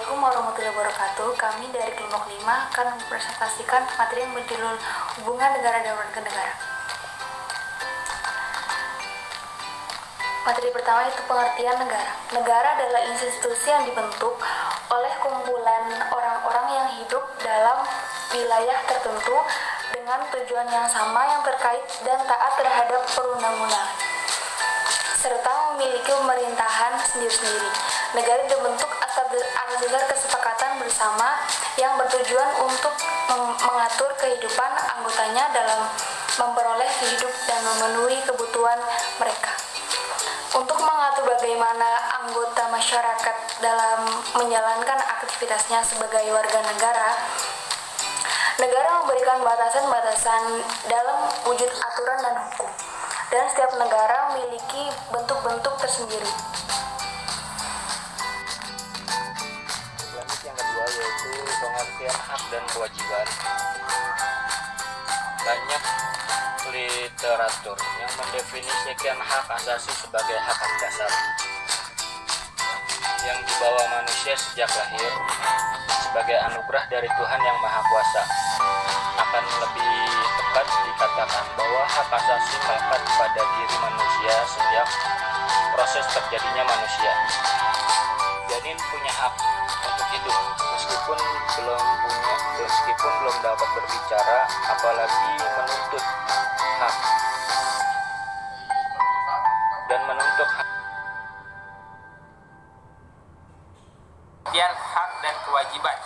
Assalamualaikum warahmatullahi wabarakatuh. Kami dari kelompok 5 akan mempresentasikan materi yang berjudul Hubungan Negara dan Warga Negara. Materi pertama yaitu pengertian negara. Negara adalah institusi yang dibentuk oleh kumpulan orang-orang yang hidup dalam wilayah tertentu dengan tujuan yang sama yang terkait dan taat terhadap perundang-undangan, serta memiliki pemerintahan sendiri-sendiri. Negara dibentuk atas dasar kesepakatan bersama yang bertujuan untuk mengatur kehidupan anggotanya dalam memperoleh hidup dan memenuhi kebutuhan mereka. Untuk mengatur bagaimana anggota masyarakat dalam menjalankan aktivitasnya sebagai warga negara, negara memberikan batasan-batasan dalam wujud aturan dan hukum, dan setiap negara memiliki bentuk-bentuk tersendiri. Lanjut yang kedua yaitu pengertian hak dan kewajiban. Banyak literatur yang mendefinisikan hak asasi sebagai hak dasar yang dibawa manusia sejak lahir sebagai anugerah dari Tuhan yang Maha Kuasa. Akan lebih tepat dikatakan bahwa hak asasi melekat pada diri manusia sejak proses terjadinya manusia. Janin punya hak untuk hidup meskipun belum dapat berbicara, apalagi menuntut hak dan menuntut hak. Hak dan kewajiban.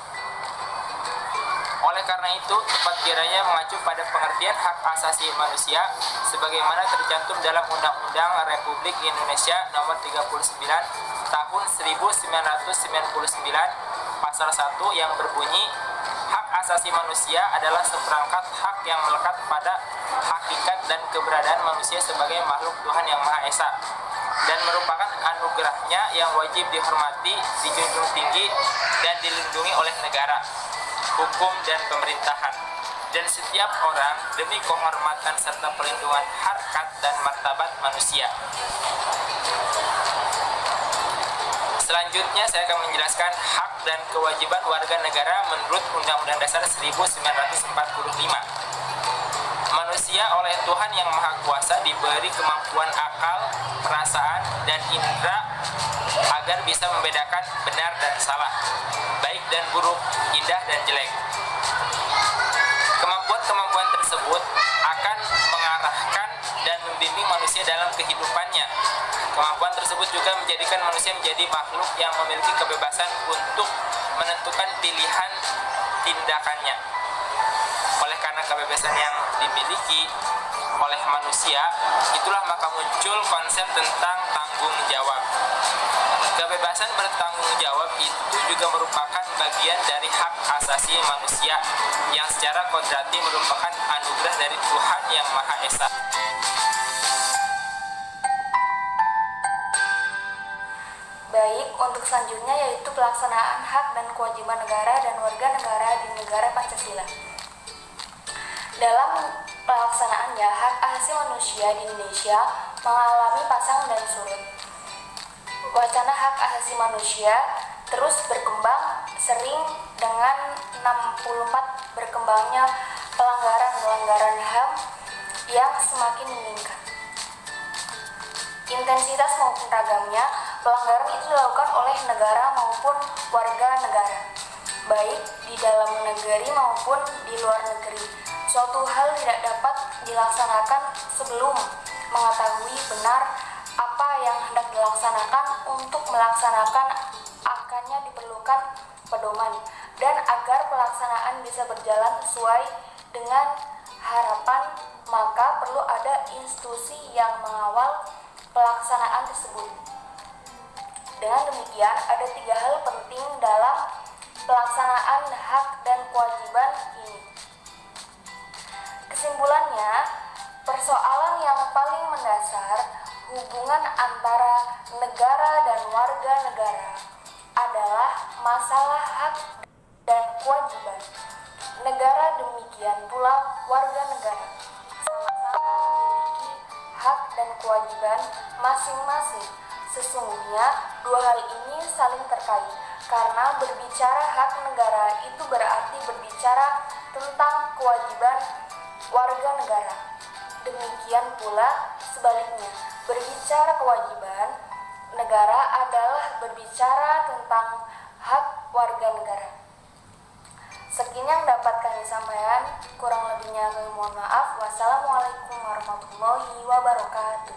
Oleh karena itu, tepat kiranya mengacu pada pengertian hak asasi manusia sebagaimana tercantum dalam Undang-Undang Republik Indonesia Nomor 39 Tahun 1999 Pasal 1 yang berbunyi, hak asasi manusia adalah seperangkat hak yang melekat pada hakikat dan keberadaan manusia sebagai makhluk Tuhan yang Maha Esa dan merupakan anugerahnya yang wajib dihormati, dijunjung tinggi, dan dilindungi oleh negara, hukum, dan pemerintahan, dan setiap orang demi kehormatan serta perlindungan harkat dan martabat manusia. Selanjutnya saya akan menjelaskan hak dan kewajiban warga negara menurut Undang-Undang Dasar 1945. Manusia oleh Tuhan yang Maha Kuasa diberi kemampuan akal, perasaan, dan indera agar bisa membedakan benar dan salah, baik dan buruk, indah dan jelek. Kemampuan-kemampuan tersebut akan mengarahkan dan membimbing manusia dalam kehidupannya. Kemampuan tersebut juga menjadikan manusia menjadi makhluk yang memiliki kebebasan untuk menentukan pilihan tindakannya. Oleh karena kebebasan yang dimiliki oleh manusia, itulah maka muncul konsep tentang tanggung jawab. Kebebasan bertanggung jawab itu juga merupakan bagian dari hak asasi manusia yang secara kodrati merupakan anugerah dari Tuhan yang Maha Esa. Baik, untuk selanjutnya yaitu pelaksanaan hak dan kewajiban negara dan warga negara di negara Pancasila. Dalam pelaksanaannya, hak asasi manusia di Indonesia mengalami pasang dan surut. Wacana hak asasi manusia terus berkembang, sering dengan 64 berkembangnya pelanggaran-pelanggaran HAM yang semakin meningkat. Intensitas maupun ragamnya, pelanggaran itu dilakukan oleh negara maupun warga negara, baik di dalam negeri maupun di luar negeri. Suatu hal tidak dapat dilaksanakan sebelum mengetahui benar apa yang hendak dilaksanakan. Untuk melaksanakan akannya diperlukan pedoman, dan agar pelaksanaan bisa berjalan sesuai dengan harapan, maka perlu ada institusi yang mengawal pelaksanaan tersebut. Dengan demikian, ada 3 hal penting dalam pelaksanaan hak dan kewajiban ini. Kesimpulannya, persoalan yang paling mendasar hubungan antara negara dan warga negara adalah masalah hak dan kewajiban. Negara demikian pula warga negara sama-sama memiliki hak dan kewajiban masing-masing. Sesungguhnya, 2 hal ini saling terkait. Karena berbicara hak negara itu berarti berbicara tentang kewajiban warga negara. Demikian pula sebaliknya, berbicara kewajiban negara adalah berbicara tentang hak warga negara. Sekian yang dapat kami sampaikan, kurang lebihnya kami mohon maaf. Wassalamualaikum warahmatullahi wabarakatuh.